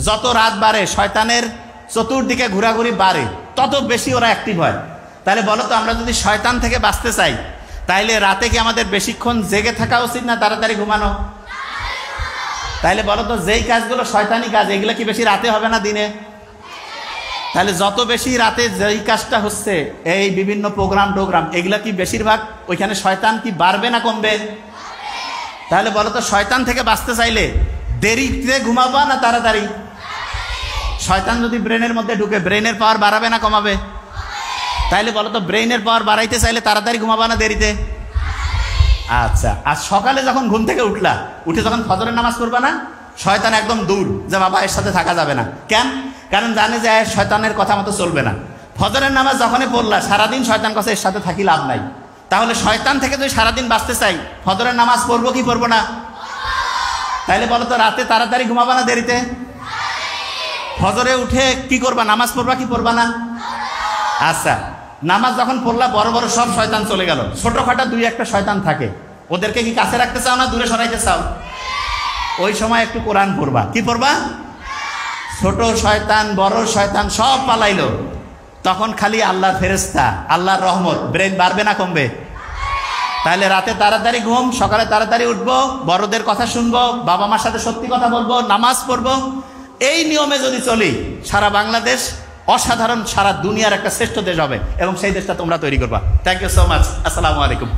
যত রাত বাড়ে শয়তানের চতুর্দিকে ঘোরাঘুরি বাড়ে, তত বেশি ওরা অ্যাক্টিভ হয়। তাহলে বলো তো, আমরা যদি শয়তান থেকে বাঁচতে চাই তাইলে রাতে কি আমাদের বেশিক্ষণ জেগে থাকা উচিত না তাড়াতাড়ি ঘুমানো? তাইলে বলো তো, যেই কাজগুলো শয়তানি কাজ এগুলো কি বেশি রাতে হবে না দিনে? তাহলে যত বেশি রাতে যেই কাজটা হচ্ছে, এই বিভিন্ন প্রোগ্রাম এগুলা কি বেশিরভাগ ওইখানে শয়তান কি বাড়বে না কমবে? তাহলে বলো তো, শয়তান থেকে বাঁচতে চাইলে দেরিতে ঘুমাবা না তাড়াতাড়ি? শয়তান যদি ব্রেনের মধ্যে ঢুকে ব্রেনের পাওয়ার বাড়াবে না কমাবে? তাইলে বলো তো, ব্রেনের পাওয়ার বাড়াইতে চাইলে তাড়াতাড়ি ঘুমাবা না দেরিতে? আচ্ছা, আর সকালে যখন ঘুম থেকে উঠে যখন ফজরের নামাজ পড়বা না, শয়তান একদম দূর, যে বাবা এর সাথে থাকা যাবে না। কেন? কারণ জানে যে শয়তানের কথা মতো চলবে না। ফজরের নামাজ যখনই পড়লা, সারাদিন শয়তান কাছে এর সাথে থাকি লাভ নাই। তাহলে শয়তান থেকে যদি সারাদিন বাঁচতে চাই, ফজরের নামাজ পড়বো কি পড়বো না? তাইলে বলো তো, রাতে তাড়াতাড়ি ঘুমাবা না দেরিতে? ফজরে উঠে কি করবা? নামাজ পড়বা কি পড়বা না? আচ্ছা, নামাজ যখন পড়লা, বড় বড় সব শয়তান চলে গেল, ছোটখাটো দুই একটা শয়তান থাকে, ওদেরকে কি কাছে রাখতে চাও না দূরে সরাইতে চাও? ওই সময় একটু কোরআন পড়বা। কি পড়বা? ছোট শয়তান বড় শয়তান সব পালাইলো, তখন খালি আল্লাহর ফেরেশতা, আল্লাহর রহমত, ব্রেন বাড়বে না কমবে? তাহলে রাতে তাড়াতাড়ি ঘুম, সকালে তাড়াতাড়ি উঠবো, বড়দের কথা শুনবো, বাবা মার সাথে সত্যি কথা বলবো, নামাজ পড়বো। এই নিয়মে যদি চলি, সারা বাংলাদেশ অসাধারণ, সারা দুনিয়ার একটা শ্রেষ্ঠ দেশ হবে, এবং সেই দেশটা তোমরা তৈরি করবা। Thank you so much. আসসালামু আলাইকুম।